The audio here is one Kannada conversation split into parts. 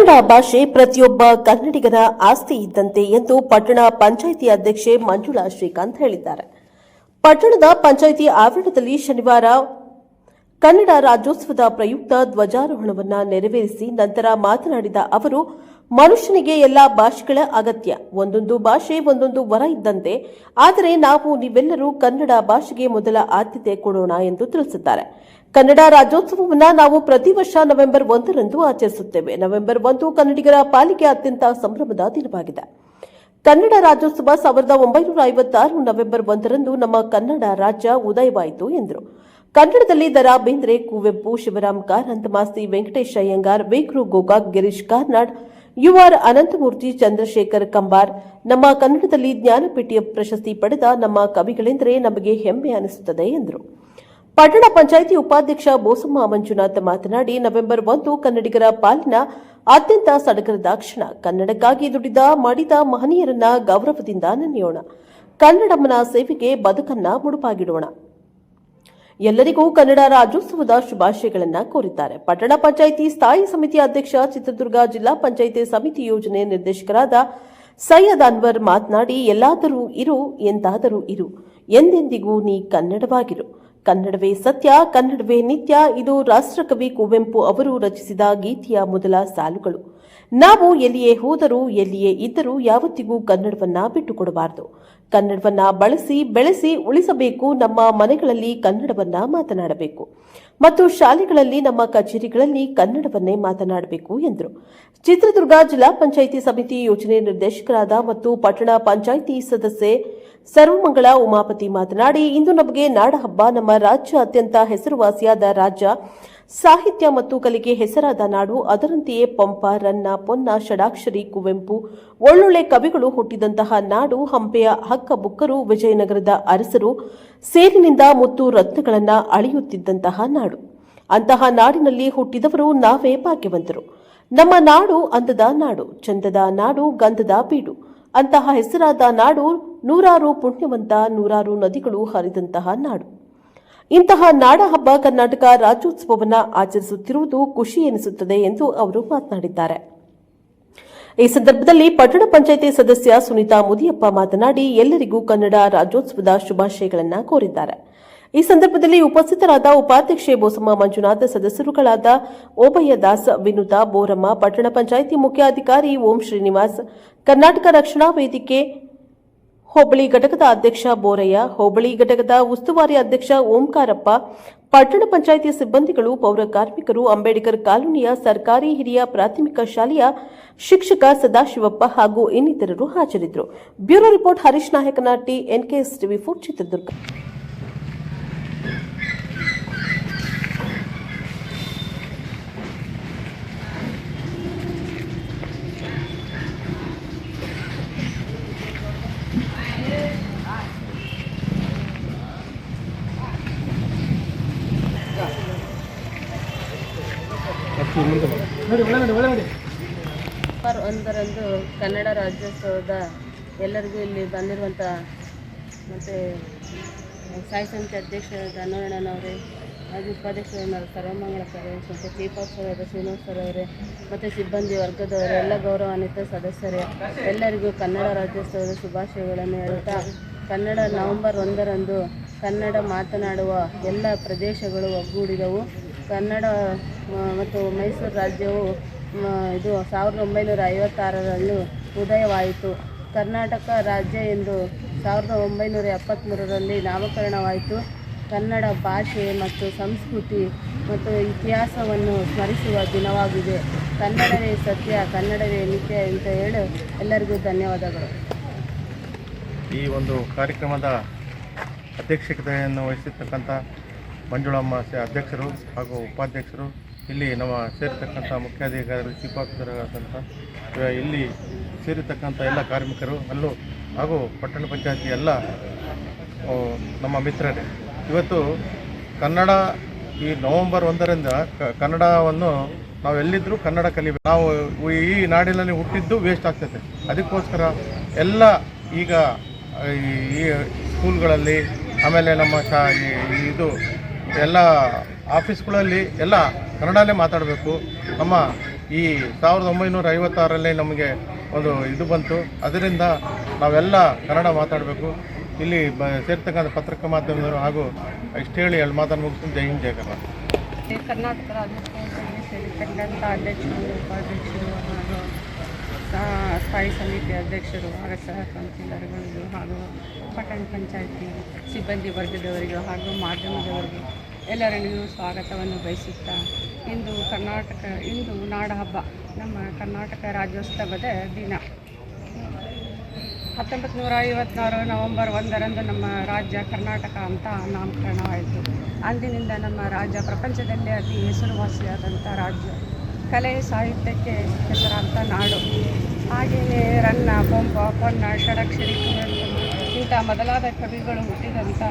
ಕನ್ನಡ ಭಾಷೆ ಪ್ರತಿಯೊಬ್ಬ ಕನ್ನಡಿಗರ ಆಸ್ತಿ ಇದ್ದಂತೆ ಎಂದು ಪಟ್ಟಣ ಪಂಚಾಯಿತಿ ಅಧ್ಯಕ್ಷೆ ಮಂಜುಳಾ ಶ್ರೀಕಾಂತ್ ಹೇಳಿದ್ದಾರೆ. ಪಟ್ಟಣದ ಪಂಚಾಯಿತಿ ಆವರಣದಲ್ಲಿ ಶನಿವಾರ ಕನ್ನಡ ರಾಜ್ಯೋತ್ಸವದ ಪ್ರಯುಕ್ತ ಧ್ವಜಾರೋಹಣವನ್ನು ನೆರವೇರಿಸಿ ನಂತರ ಮಾತನಾಡಿದ ಅವರು, ಮನುಷ್ಯನಿಗೆ ಎಲ್ಲಾ ಭಾಷೆಗಳ ಅಗತ್ಯ. ಒಂದೊಂದು ಭಾಷೆ ಒಂದೊಂದು ವರ ಇದ್ದಂತೆ. ಆದರೆ ನಾವು ನೀವೆಲ್ಲರೂ ಕನ್ನಡ ಭಾಷೆಗೆ ಮೊದಲ ಆದ್ಯತೆ ಕೊಡೋಣ ಎಂದು ತಿಳಿಸಿದ್ದಾರೆ. ಕನ್ನಡ ರಾಜ್ಯೋತ್ಸವವನ್ನು ನಾವು ಪ್ರತಿ ವರ್ಷ ನವೆಂಬರ್ 1ರಂದು ಆಚರಿಸುತ್ತೇವೆ. ನವೆಂಬರ್ 1 ಕನ್ನಡಿಗರ ಪಾಲಿಗೆ ಅತ್ಯಂತ ಸಂಭ್ರಮದ ದಿನವಾಗಿದೆ. ಕನ್ನಡ ರಾಜ್ಯೋತ್ಸವ 1956 ನವೆಂಬರ್ 1ರಂದು ನಮ್ಮ ಕನ್ನಡ ರಾಜ್ಯ ಉದಯವಾಯಿತು ಎಂದರು. ಕನ್ನಡದಲ್ಲಿ ದ ರಾ ಬೇಂದ್ರೆ, ಕುವೆಂಪು, ಶಿವರಾಮ್ ಕಾರಂತ್, ಮಾಸ್ತಿ ವೆಂಕಟೇಶ ಅಯ್ಯಂಗಾರ್, ವೇಕ್ರು ಗೋಕಾಕ್, ಗಿರೀಶ್ ಕಾರ್ನಾಡ್, ಯುಆರ್ ಅನಂತಮೂರ್ತಿ, ಚಂದ್ರಶೇಖರ್ ಕಂಬಾರ್, ನಮ್ಮ ಕನ್ನಡದಲ್ಲಿ ಜ್ಞಾನಪೀಠ ಪ್ರಶಸ್ತಿ ಪಡೆದ ನಮ್ಮ ಕವಿಗಳೆಂದರೆ ನಮಗೆ ಹೆಮ್ಮೆ ಅನಿಸುತ್ತದೆ ಎಂದರು. ಪಟ್ಟಣ ಪಂಚಾಯಿತಿ ಉಪಾಧ್ಯಕ್ಷ ಬೋಸಮ್ಮ ಮಂಜುನಾಥ್ ಮಾತನಾಡಿ, ನವೆಂಬರ್ 1 ಕನ್ನಡಿಗರ ಪಾಲಿನ ಅತ್ಯಂತ ಸಡಗರದ ಕ್ಷಣ. ಕನ್ನಡಕ್ಕಾಗಿ ದುಡಿದ ಮಾಡಿದ ಮಹನೀಯರನ್ನ ಗೌರವದಿಂದ ನೆನೆಯೋಣ. ಕನ್ನಡಮ್ಮನ ಸೇವೆಗೆ ಬದುಕನ್ನ ಮುಡುಪಾಗಿಡೋಣ. ಎಲ್ಲರಿಗೂ ಕನ್ನಡ ರಾಜ್ಯೋತ್ಸವದ ಶುಭಾಶಯಗಳನ್ನು ಕೋರಿದ್ದಾರೆ. ಪಟ್ಟಣ ಪಂಚಾಯಿತಿ ಸ್ಥಾಯಿ ಸಮಿತಿ ಅಧ್ಯಕ್ಷ, ಚಿತ್ರದುರ್ಗ ಜಿಲ್ಲಾ ಪಂಚಾಯಿತಿ ಸಮಿತಿ ಯೋಜನೆ ನಿರ್ದೇಶಕರಾದ ಸೈಯದ್ ಅನ್ವರ್ ಮಾತನಾಡಿ, ಎಲ್ಲಾದರೂ ಇರು, ಎಂದಾದರೂ ಇರು, ಎಂದೆಂದಿಗೂ ನೀ ಕನ್ನಡವಾಗಿರು. ಕನ್ನಡವೇ ಸತ್ಯ, ಕನ್ನಡವೇ ನಿತ್ಯ. ಇದು ರಾಷ್ಟ್ರಕವಿ ಕುವೆಂಪು ಅವರು ರಚಿಸಿದ ಗೀತೆಯ ಮೊದಲ ಸಾಲುಗಳು. ನಾವು ಎಲ್ಲಿಯೇ ಹೋದರೂ ಎಲ್ಲಿಯೇ ಇದ್ದರೂ ಯಾವತ್ತಿಗೂ ಕನ್ನಡವನ್ನ ಬಿಟ್ಟುಕೊಡಬಾರದು. ಕನ್ನಡವನ್ನ ಬಳಸಿ ಬೆಳೆಸಿ ಉಳಿಸಬೇಕು. ನಮ್ಮ ಮನೆಗಳಲ್ಲಿ ಕನ್ನಡವನ್ನ ಮಾತನಾಡಬೇಕು ಮತ್ತು ಶಾಲೆಗಳಲ್ಲಿ, ನಮ್ಮ ಕಚೇರಿಗಳಲ್ಲಿ ಕನ್ನಡವನ್ನೇ ಮಾತನಾಡಬೇಕು ಎಂದರು. ಚಿತ್ರದುರ್ಗ ಜಿಲ್ಲಾ ಪಂಚಾಯಿತಿ ಸಮಿತಿ ಯೋಜನೆ ನಿರ್ದೇಶಕರಾದ ಮತ್ತು ಪಟ್ಟಣ ಪಂಚಾಯಿತಿ ಸದಸ್ಯೆ ಸರ್ವಮಂಗಳ ಉಮಾಪತಿ ಮಾತನಾಡಿ, ಇಂದು ನಮಗೆ ನಾಡಹಬ್ಬ. ನಮ್ಮ ರಾಜ್ಯ ಅತ್ಯಂತ ಹೆಸರುವಾಸಿಯಾದ ರಾಜ್ಯ, ಸಾಹಿತ್ಯ ಮತ್ತು ಕಲೆಗೆ ಹೆಸರಾದ ನಾಡು. ಅದರಂತೆಯೇ ಪಂಪ, ರನ್ನ, ಪೊನ್ನ, ಷಡಾಕ್ಷರಿ, ಕುವೆಂಪು, ಒಳ್ಳೊಳ್ಳೆ ಕವಿಗಳು ಹುಟ್ಟಿದಂತಹ ನಾಡು. ಹಂಪೆಯ ಹಕ್ಕಬುಕ್ಕರು, ವಿಜಯನಗರದ ಅರಸರು ಸೇರಿನಿಂದ ಮುತ್ತು ರತ್ನಗಳನ್ನು ಅಳೆಯುತ್ತಿದ್ದಂತಹ ನಾಡು. ಅಂತಹ ನಾಡಿನಲ್ಲಿ ಹುಟ್ಟಿದವರು ನಾವೇ ಭಾಗ್ಯವಂತರು. ನಮ್ಮ ನಾಡು ಅಂದದ ನಾಡು, ಚಂದದ ನಾಡು, ಗಂಧದ ಬೀಡು. ಅಂತಹ ಹೆಸರಾದ ನಾಡು, ನೂರಾರು ಪುಣ್ಯವಂತ, ನೂರಾರು ನದಿಗಳು ಹರಿದಂತಹ ನಾಡು. ಇಂತಹ ನಾಡ ಹಬ್ಬ ಕರ್ನಾಟಕ ರಾಜ್ಯೋತ್ಸವವನ್ನು ಆಚರಿಸುತ್ತಿರುವುದು ಖುಷಿ ಎನಿಸುತ್ತದೆ ಎಂದು ಅವರು ಮಾತನಾಡಿದ್ದಾರೆ. ಈ ಸಂದರ್ಭದಲ್ಲಿ ಪಟ್ಟಣ ಪಂಚಾಯಿತಿ ಸದಸ್ಯ ಸುನೀತಾ ಮುದಿಯಪ್ಪ ಮಾತನಾಡಿ, ಎಲ್ಲರಿಗೂ ಕನ್ನಡ ರಾಜ್ಯೋತ್ಸವದ ಶುಭಾಶಯಗಳನ್ನು ಕೋರಿದ್ದಾರೆ. ಈ ಸಂದರ್ಭದಲ್ಲಿ ಉಪಸ್ಥಿತರಾದ ಉಪಾಧ್ಯಕ್ಷೆ ಬೋಸಮ್ಮ ಮಂಜುನಾಥ್, ಸದಸ್ಯರುಗಳಾದ ಓಬಯ್ಯ ದಾಸ್, ವಿನುತಾ, ಬೋರಮ್ಮ, ಪಟ್ಟಣ ಪಂಚಾಯಿತಿ ಮುಖ್ಯಾಧಿಕಾರಿ ಓಂ ಶ್ರೀನಿವಾಸ್, ಕರ್ನಾಟಕ ರಕ್ಷಣಾ ವೇದಿಕೆ ಹೋಬಳಿ ಘಟಕದ ಅಧ್ಯಕ್ಷ ಬೋರಯ್ಯ, ಹೋಬಳಿ ಘಟಕದ ಉಸ್ತುವಾರಿ ಅಧ್ಯಕ್ಷ ಓಂಕಾರಪ್ಪ, ಪಟ್ಟಣ ಪಂಚಾಯಿತಿ ಸಿಬ್ಬಂದಿಗಳು, ಪೌರ ಕಾರ್ಮಿಕರು, ಅಂಬೇಡ್ಕರ್ ಕಾಲೋನಿಯ ಸರ್ಕಾರಿ ಹಿರಿಯ ಪ್ರಾಥಮಿಕ ಶಾಲೆಯ ಶಿಕ್ಷಕ ಸದಾಶಿವಪ್ಪ ಹಾಗೂ ಇನ್ನಿತರರು ಹಾಜರಿದ್ದರು. Bureau report Harish Nayakanahatti, NKS TV 4 Chitradurga. November 1ರಂದು ಕನ್ನಡ ರಾಜ್ಯೋತ್ಸವದ ಎಲ್ಲರಿಗೂ ಇಲ್ಲಿ ಬಂದಿರುವಂಥ ಮತ್ತು ಸ್ಥಾಯಿ ಸಮಿತಿ ಅಧ್ಯಕ್ಷರಾದ ಅಣ್ಣನವರೇ, ಮಾಜಿ ಉಪಾಧ್ಯಕ್ಷರಾದ ಸರ್ವಮಂಗಳ ಸರ್, ಮತ್ತು ಚೀಫ್ ಆಫೀಸರ್ ಶ್ರೀನಿವಾಸ್ ಸರ್ ಅವರೇ, ಮತ್ತು ಸಿಬ್ಬಂದಿ ವರ್ಗದವರೇ, ಎಲ್ಲ ಗೌರವಾನ್ವಿತ ಸದಸ್ಯರೇ, ಎಲ್ಲರಿಗೂ ಕನ್ನಡ ರಾಜ್ಯೋತ್ಸವದ ಶುಭಾಶಯಗಳನ್ನು ಹೇಳುತ್ತಾ, ಕನ್ನಡ ನವೆಂಬರ್ 1ರಂದು ಕನ್ನಡ ಮಾತನಾಡುವ ಎಲ್ಲ ಪ್ರದೇಶಗಳು ಒಗ್ಗೂಡಿದವು. ಕನ್ನಡ ಮತ್ತು ಮೈಸೂರು ರಾಜ್ಯವು ಇದು 1956ರಲ್ಲಿ ಉದಯವಾಯಿತು. ಕರ್ನಾಟಕ ರಾಜ್ಯ ಎಂದು 1973ರಲ್ಲಿ ನಾಮಕರಣವಾಯಿತು. ಕನ್ನಡ ಭಾಷೆ ಮತ್ತು ಸಂಸ್ಕೃತಿ ಮತ್ತು ಇತಿಹಾಸವನ್ನು ಸ್ಮರಿಸುವ ದಿನವಾಗಿದೆ. ಕನ್ನಡವೇ ಸತ್ಯ, ಕನ್ನಡವೇ ನಿತ್ಯ ಅಂತ ಹೇಳಿ ಎಲ್ಲರಿಗೂ ಧನ್ಯವಾದಗಳು. ಈ ಒಂದು ಕಾರ್ಯಕ್ರಮದ ಅಧ್ಯಕ್ಷತೆಯನ್ನು ವಹಿಸಿರ್ತಕ್ಕಂಥ ಮಂಜುಳಮ್ಮ ಅಧ್ಯಕ್ಷರು ಹಾಗೂ ಉಪಾಧ್ಯಕ್ಷರು, ಇಲ್ಲಿ ನಮ್ಮ ಸೇರಿರ್ತಕ್ಕಂಥ ಮುಖ್ಯಾಧಿಕಾರಿಗಳು, ಚೀಫ್ ಆಫೀಸರ್ ಆದಂಥ ಇಲ್ಲಿ ಸೇರಿರ್ತಕ್ಕಂಥ ಎಲ್ಲ ಕಾರ್ಮಿಕರು ಹಾಗೂ ಪಟ್ಟಣ ಪಂಚಾಯತಿ ಎಲ್ಲ ನಮ್ಮ ಮಿತ್ರರೇ, ಇವತ್ತು ಕನ್ನಡ ಈ ನವೆಂಬರ್ 1ರಿಂದ ಕನ್ನಡವನ್ನು ನಾವು ಎಲ್ಲಿದ್ದರೂ ಕನ್ನಡ ಕಲಿಬೇಕು. ನಾವು ಈ ನಾಡಿನಲ್ಲಿ ಹುಟ್ಟಿದ್ದು ವೇಸ್ಟ್ ಆಗ್ತೈತೆ. ಅದಕ್ಕೋಸ್ಕರ ಎಲ್ಲ ಈಗ ಈ ಸ್ಕೂಲ್ಗಳಲ್ಲಿ, ಆಮೇಲೆ ನಮ್ಮ ಇದು ಎಲ್ಲ ಆಫೀಸ್ಗಳಲ್ಲಿ ಎಲ್ಲ ಕನ್ನಡನೇ ಮಾತಾಡಬೇಕು. ನಮ್ಮ ಈ 1956ರಲ್ಲಿ ನಮಗೆ ಒಂದು ಇದು ಬಂತು. ಅದರಿಂದ ನಾವೆಲ್ಲ ಕನ್ನಡ ಮಾತಾಡಬೇಕು. ಇಲ್ಲಿ ಸೇರ್ತಕ್ಕಂಥ ಪತ್ರಿಕಾ ಮಾಧ್ಯಮದವರು ಹಾಗೂ ಇಷ್ಟು ಹೇಳಿ ಎರಡು ಮಾತನ್ನು ಮುಗಿಸ್ತೀನಿ. ಜೈ ಹಿಂದ್, ಜೈ ಕರ್ನಾಟಕ. ಕರ್ನಾಟಕ ರಾಜ್ಯೋತ್ಸವದಲ್ಲಿ ಸೇರಿರ್ತಕ್ಕಂಥ ಅಧ್ಯಕ್ಷರು, ಉಪಾಧ್ಯಕ್ಷರು ಹಾಗೂ ಸ್ಥಾಯಿ ಸಮಿತಿ ಅಧ್ಯಕ್ಷರು ಹಾಗೂ ಸಹ ಕೌನ್ಸಿಲರ್ಗಳಿಗೂ ಹಾಗೂ ಪಟ್ಟಣ ಪಂಚಾಯತಿ ಸಿಬ್ಬಂದಿ ವರ್ಗದವರಿಗೂ ಹಾಗೂ ಮಾಧ್ಯಮದವರಿಗೂ ಎಲ್ಲರಿಗೂ ಸ್ವಾಗತವನ್ನು ಬಯಸುತ್ತಾ ಇಂದು ನಾಡ ಹಬ್ಬ, ನಮ್ಮ ಕರ್ನಾಟಕ ರಾಜ್ಯೋತ್ಸವದ ದಿನ. 1956 ನವೆಂಬರ್ 1ರಂದು ನಮ್ಮ ರಾಜ್ಯ ಕರ್ನಾಟಕ ಅಂತ ನಾಮಕರಣವಾಯಿತು. ಅಂದಿನಿಂದ ನಮ್ಮ ರಾಜ್ಯ ಪ್ರಪಂಚದಲ್ಲೇ ಅತಿ ಹೆಸರುವಾಸಿಯಾದಂಥ ರಾಜ್ಯ, ಕಲೆ ಸಾಹಿತ್ಯಕ್ಕೆ ಹೆಸರಾಂತ ನಾಡು. ಹಾಗೆಯೇ ರನ್ನ, ಪಂಪ, ಪೊನ್ನ, ಷಡಕ್ಷರಿ, ಕುವೆಂಪು ಇಂಥ ಮೊದಲಾದ ಕವಿಗಳು ಹುಟ್ಟಿದಂಥ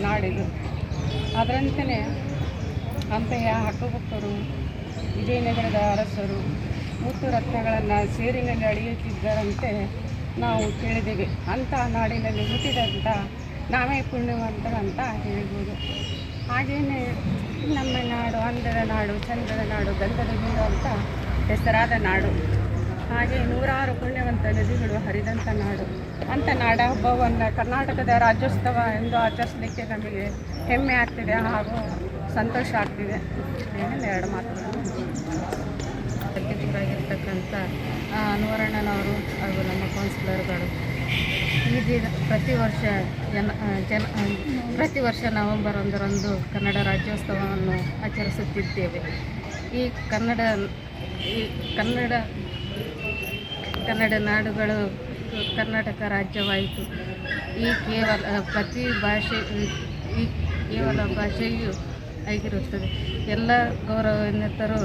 ನಾಡಿದು. ಅದರಂತೆಯೇ ಹಂಪೆಯ ಹಕ್ಕುಬುಕ್ಕರು, ವಿಜಯನಗರದ ಅರಸರು ಮುತ್ತು ರತ್ನಗಳನ್ನು ಸೇರಿನಲ್ಲಿ ಅಳೆಯುತ್ತಿದ್ದರಂತೆ ನಾವು ಕೇಳಿದ್ದೇವೆ. ಅಂಥ ನಾಡಿನಲ್ಲಿ ಹುಟ್ಟಿದಂಥ ನಾವೇ ಪುಣ್ಯವಂತರಂತ ಹೇಳ್ಬೋದು. ಹಾಗೆಯೇ ನಮ್ಮ ನಾಡು ಅಂದದ ನಾಡು, ಚಂದದ ನಾಡು, ಗಂಧದ ಬೀಡು ಅಂತ ಹೆಸರಾದ ನಾಡು. ಹಾಗೆ ನೂರಾರು ಪುಣ್ಯವಂತ ನದಿಗಳು ಹರಿದಂಥ ನಾಡು. ಅಂಥ ನಾಡ ಹಬ್ಬವನ್ನು ಕರ್ನಾಟಕದ ರಾಜ್ಯೋತ್ಸವ ಎಂದು ಆಚರಿಸಲಿಕ್ಕೆ ನಮಗೆ ಹೆಮ್ಮೆ ಆಗ್ತಿದೆ ಹಾಗೂ ಸಂತೋಷ ಆಗ್ತಿದೆ. ಎರಡು ಮಾತುಗಳು. ಅಧ್ಯಕ್ಷರಾಗಿರ್ತಕ್ಕಂಥ ಅನ್ವರಣ್ಣನವರು ಹಾಗೂ ನಮ್ಮ ಕೌನ್ಸಿಲರ್ಗಳು ಈ ದಿನ ಪ್ರತಿ ವರ್ಷ ನವೆಂಬರ್ 1ರಂದು ಕನ್ನಡ ರಾಜ್ಯೋತ್ಸವವನ್ನು ಆಚರಿಸುತ್ತಿದ್ದೇವೆ. ಈ ಕನ್ನಡ ನಾಡುಗಳು ಕರ್ನಾಟಕ ರಾಜ್ಯವಾಯಿತು. ಈ ಕೇವಲ ಭಾಷೆಯೂ ಆಗಿರುತ್ತದೆ. ಎಲ್ಲ ಗೌರವಾನ್ವಿತರು